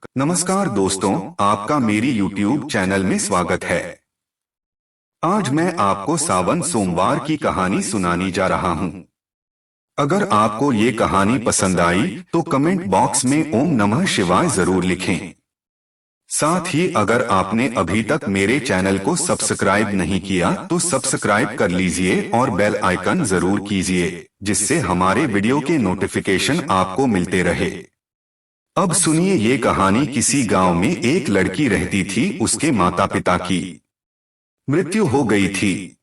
नमस्कार दोस्तों, आपका मेरी YouTube चैनल में स्वागत है। आज मैं आपको सावन सोमवार की कहानी सुनाने जा रहा हूँ। अगर आपको ये कहानी पसंद आई तो कमेंट बॉक्स में ओम नमः शिवाय जरूर लिखें। साथ ही अगर आपने अभी तक मेरे चैनल को सब्सक्राइब नहीं किया तो सब्सक्राइब कर लीजिए और बेल आइकन जरूर कीजिए, जिससे हमारे वीडियो के नोटिफिकेशन आपको मिलते रहे। अब सुनिए ये कहानी। किसी गांव में एक लड़की रहती थी। उसके माता पिता की मृत्यु हो गई थी।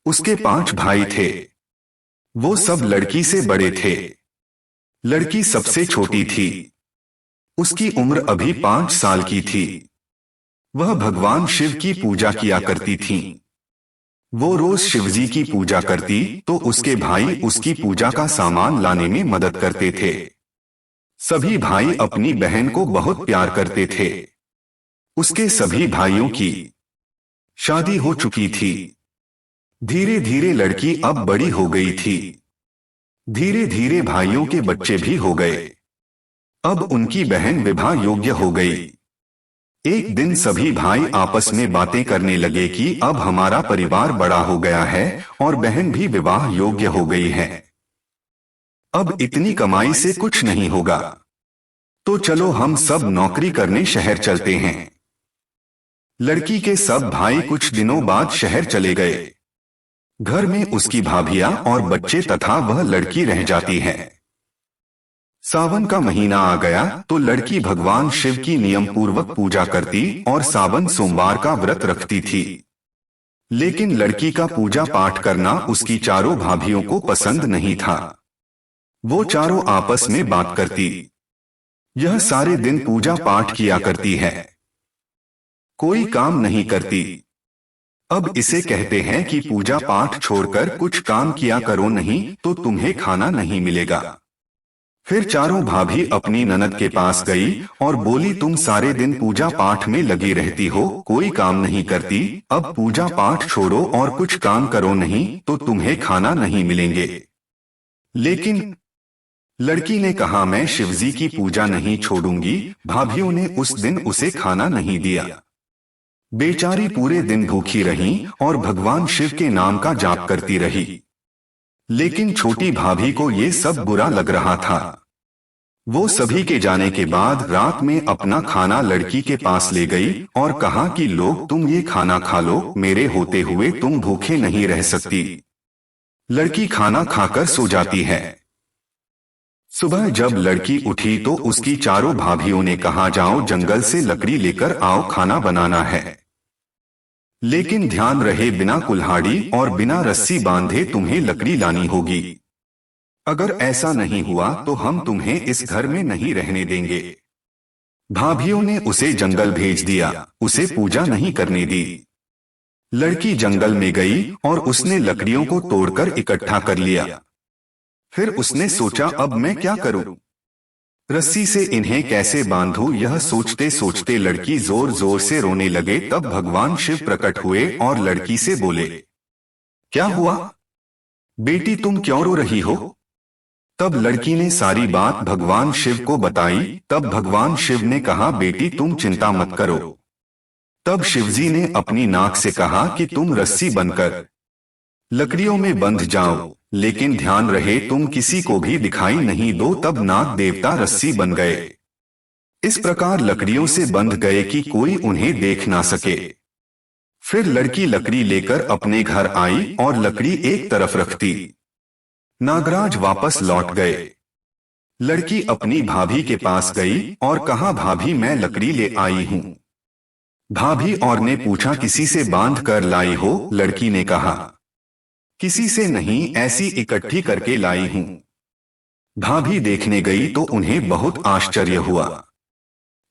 उसके 5 भाई थे। वो सब लड़की से बड़े थे। लड़की सबसे छोटी थी। उसकी उम्र अभी 5 साल की थी। वह भगवान शिव की पूजा किया करती थी। वो रोज शिवजी की पूजा करती तो उसके भाई उसकी पूजा का सामान लाने में मदद करते थे। सभी भाई अपनी बहन को बहुत प्यार करते थे। उसके सभी भाइयों की शादी हो चुकी थी। धीरे धीरे लड़की अब बड़ी हो गई थी। धीरे धीरे भाइयों के बच्चे भी हो गए। अब उनकी बहन विवाह योग्य हो गई। एक दिन सभी भाई आपस में बातें करने लगे कि अब हमारा परिवार बड़ा हो गया है और बहन भी विवाह योग्य हो गई है। अब इतनी कमाई से कुछ नहीं होगा, तो चलो हम सब नौकरी करने शहर चलते हैं। लड़की के सब भाई कुछ दिनों बाद शहर चले गए। घर में उसकी भाभियां और बच्चे तथा वह लड़की रह जाती है। सावन का महीना आ गया तो लड़की भगवान शिव की नियम पूर्वक पूजा करती और सावन सोमवार का व्रत रखती थी। लेकिन लड़की का पूजा पाठ करना उसकी चारों भाभियों को पसंद नहीं था। वो चारों आपस में बात करती। यह सारे दिन पूजा पाठ किया करती है, कोई काम नहीं करती। अब इसे कहते हैं कि पूजा पाठ छोड़कर कुछ काम किया करो, नहीं तो तुम्हें खाना नहीं मिलेगा। फिर चारों भाभी अपनी ननद के पास गई और बोली, तुम सारे दिन पूजा पाठ में लगी रहती हो, कोई काम नहीं करती। अब पूजा पाठ छोड़ो और कुछ काम करो, नहीं तो तुम्हें खाना नहीं मिलेंगे। लेकिन लड़की ने कहा, मैं शिवजी की पूजा नहीं छोड़ूंगी। भाभियों ने उस दिन उसे खाना नहीं दिया। बेचारी पूरे दिन भूखी रही और भगवान शिव के नाम का जाप करती रही। लेकिन छोटी भाभी को ये सब बुरा लग रहा था। वो सभी के जाने के बाद रात में अपना खाना लड़की के पास ले गई और कहा कि लोग तुम ये खाना खा लो, मेरे होते हुए तुम भूखे नहीं रह सकती। लड़की खाना खाकर सो जाती है। सुबह जब लड़की उठी तो उसकी चारों भाभियों ने कहा, जाओ जंगल से लकड़ी लेकर आओ, खाना बनाना है। लेकिन ध्यान रहे, बिना कुल्हाड़ी और बिना रस्सी बांधे तुम्हें लकड़ी लानी होगी। अगर ऐसा नहीं हुआ तो हम तुम्हें इस घर में नहीं रहने देंगे। भाभियों ने उसे जंगल भेज दिया, उसे पूजा नहीं करने दी। लड़की जंगल में गई और उसने लकड़ियों को तोड़कर इकट्ठा कर लिया। फिर उसने सोचा, अब मैं क्या करूं? रस्सी से इन्हें कैसे बांधूं? यह सोचते सोचते लड़की जोर जोर से रोने लगे। तब भगवान शिव प्रकट हुए और लड़की से बोले, क्या हुआ बेटी, तुम क्यों रो रही हो? तब लड़की ने सारी बात भगवान शिव को बताई। तब भगवान शिव ने कहा, बेटी तुम चिंता मत करो। तब शिवजी ने अपनी नाक से कहा कि तुम रस्सी बनकर लकड़ियों में बंध जाओ, लेकिन ध्यान रहे तुम किसी को भी दिखाई नहीं दो। तब नाग देवता रस्सी बन गए। इस प्रकार लकड़ियों से बंध गए कि कोई उन्हें देख ना सके। फिर लड़की लकड़ी लेकर अपने घर आई और लकड़ी एक तरफ रखती। नागराज वापस लौट गए। लड़की अपनी भाभी के पास गई और कहा, भाभी मैं लकड़ी ले आई हूं। भाभी और ने पूछा, किसी से बांध कर लाई हो? लड़की ने कहा, किसी से नहीं, ऐसी इकट्ठी करके लाई हूं। भाभी देखने गई तो उन्हें बहुत आश्चर्य हुआ।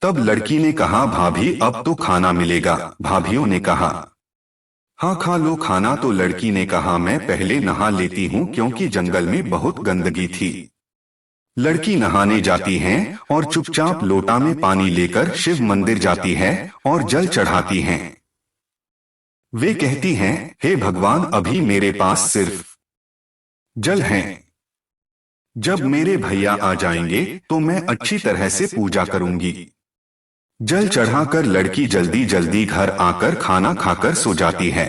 तब लड़की ने कहा, भाभी अब तो खाना मिलेगा। भाभियों ने कहा, हाँ खा लो खाना। तो लड़की ने कहा, मैं पहले नहा लेती हूँ, क्योंकि जंगल में बहुत गंदगी थी। लड़की नहाने जाती है और चुपचाप लोटा में पानी लेकर शिव मंदिर जाती है और जल चढ़ाती हैं। वे कहती हैं, हे भगवान, अभी मेरे पास सिर्फ जल है। जब मेरे भैया आ जाएंगे तो मैं अच्छी तरह से पूजा करूंगी। जल चढ़ाकर लड़की जल्दी जल्दी घर आकर खाना खाकर सो जाती है।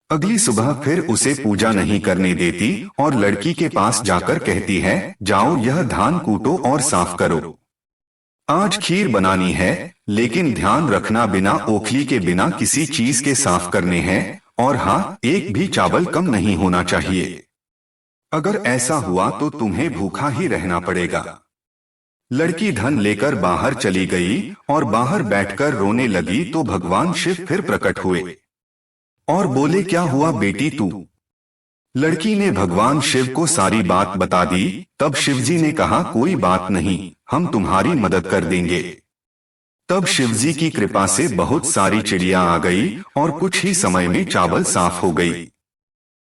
अगली सुबह फिर उसे पूजा नहीं करने देती और लड़की के पास जाकर कहती है, जाओ यह धान कूटो और साफ करो। आज खीर बनानी है, लेकिन ध्यान रखना बिना ओखली के बिना किसी चीज के साफ करने हैं, और हाँ, एक भी चावल कम नहीं होना चाहिए। अगर ऐसा हुआ तो तुम्हें भूखा ही रहना पड़ेगा। लड़की धन लेकर बाहर चली गई और बाहर बैठकर रोने लगी तो भगवान शिव फिर प्रकट हुए और बोले, क्या हुआ बेटी तू? लड़की ने भगवान शिव को सारी बात बता दी। तब शिवजी ने कहा, कोई बात नहीं, हम तुम्हारी मदद कर देंगे। तब शिवजी की कृपा से बहुत सारी चिड़िया आ गई और कुछ ही समय में चावल साफ हो गई।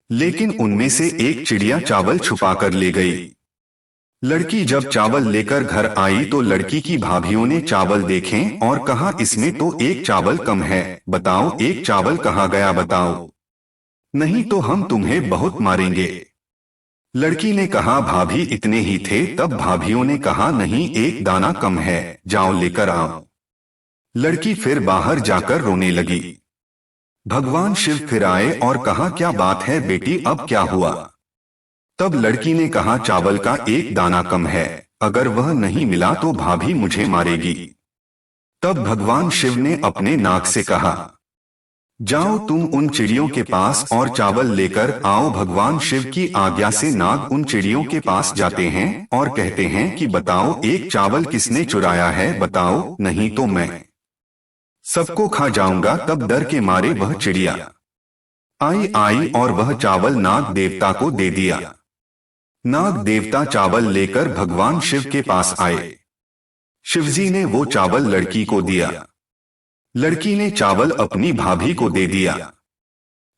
लेकिन उनमें से एक चिड़िया चावल छुपा कर ले गई। लड़की जब चावल लेकर घर आई तो लड़की की भाभीियों ने चावल देखे और कहा, इसमें तो एक चावल कम है, बताओ एक चावल कहाँ गया बताओ, नहीं तो हम तुम्हें बहुत मारेंगे। लड़की ने कहा, भाभी इतने ही थे। तब भाभीियों ने कहा, नहीं एक दाना कम है, जाओ लेकर आओ। लड़की फिर बाहर जाकर रोने लगी। भगवान शिव फिर आए और कहा, क्या बात है बेटी, अब क्या हुआ? तब लड़की ने कहा, चावल का एक दाना कम है, अगर वह नहीं मिला तो भाभी मुझे मारेगी। तब भगवान शिव ने अपने नाक से कहा, जाओ तुम उन चिड़ियों के पास और चावल लेकर आओ। भगवान शिव की आज्ञा से नाग उन चिड़ियों के पास जाते हैं और कहते हैं कि बताओ एक चावल किसने चुराया है, बताओ, नहीं तो मैं सबको खा जाऊंगा। तब डर के मारे वह चिड़िया आई और वह चावल नाग देवता को दे दिया। नाग देवता चावल लेकर भगवान शिव के पास आए। शिवजी ने वो चावल लड़की को दिया। लड़की ने चावल अपनी भाभी को दे दिया।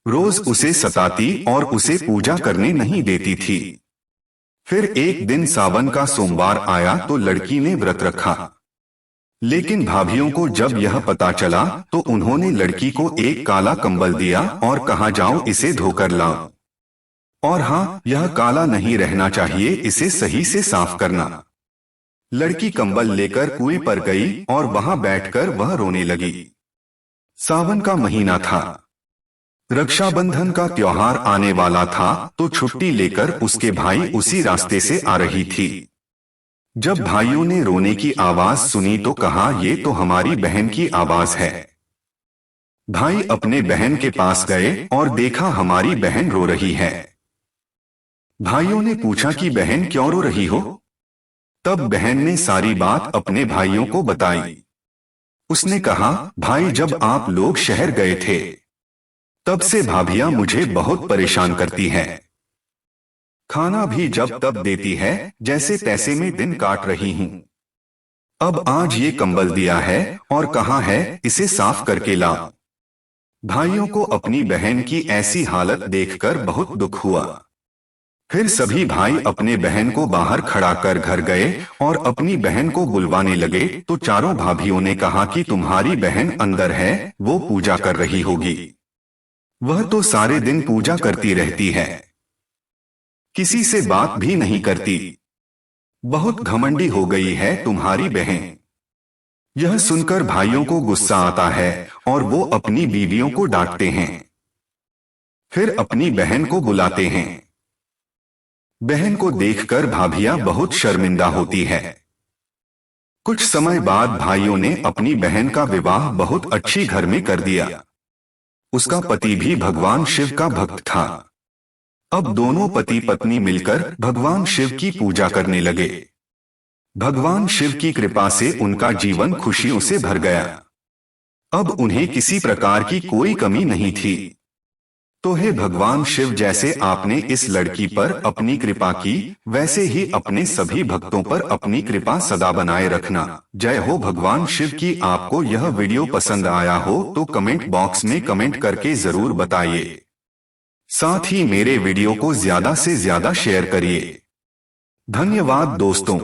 रोज उसे सताती और उसे पूजा करने नहीं देती थी। फिर एक दिन सावन का सोमवार आया तो लड़की ने व्रत रखा। लेकिन भाभीियों को जब यह पता चला तो उन्होंने लड़की को एक काला कंबल दिया और कहा, जाओ इसे धोकर लाओ, और हाँ, यह काला नहीं रहना चाहिए, इसे सही से साफ करना। लड़की कंबल लेकर कुएं पर गई और वहां बैठकर वह रोने लगी। सावन का महीना था, रक्षाबंधन का त्योहार आने वाला था तो छुट्टी लेकर उसके भाई उसी रास्ते से आ रही थी। जब भाइयों ने रोने की आवाज सुनी तो कहा, ये तो हमारी बहन की आवाज है। भाई अपने बहन के पास गए और देखा हमारी बहन रो रही है। भाइयों ने पूछा कि बहन क्यों रो रही हो? तब बहन ने सारी बात अपने भाइयों को बताई। उसने कहा, भाई जब आप लोग शहर गए थे तब से भाभियां मुझे बहुत परेशान करती हैं। खाना भी जब तब देती है, जैसे तैसे में दिन काट रही हूं। अब आज ये कंबल दिया है और कहा है इसे साफ करके लाओ। भाइयों को अपनी बहन की ऐसी हालत देखकर बहुत दुख हुआ। फिर सभी भाई अपने बहन को बाहर खड़ा कर घर गए और अपनी बहन को बुलवाने लगे तो चारों भाभियों ने कहा कि तुम्हारी बहन अंदर है, वो पूजा कर रही होगी। वह तो सारे दिन पूजा करती रहती है, किसी से बात भी नहीं करती। बहुत घमंडी हो गई है तुम्हारी बहन। यह सुनकर भाइयों को गुस्सा आता है और वो अपनी बीवियों को डांटते हैं। फिर अपनी बहन को बुलाते हैं। बहन को देखकर भाभियां बहुत शर्मिंदा होती है। कुछ समय बाद भाइयों ने अपनी बहन का विवाह बहुत अच्छी घर में कर दिया। उसका पति भी भगवान शिव का भक्त था। अब दोनों पति पत्नी मिलकर भगवान शिव की पूजा करने लगे। भगवान शिव की कृपा से उनका जीवन खुशियों से भर गया। अब उन्हें किसी प्रकार की कोई कमी नहीं थी। तो हे भगवान शिव, जैसे आपने इस लड़की पर अपनी कृपा की, वैसे ही अपने सभी भक्तों पर अपनी कृपा सदा बनाए रखना। जय हो भगवान शिव की। आपको यह वीडियो पसंद आया हो तो कमेंट बॉक्स में कमेंट करके जरूर बताइए। साथ ही मेरे वीडियो को ज्यादा से ज्यादा शेयर करिए। धन्यवाद दोस्तों।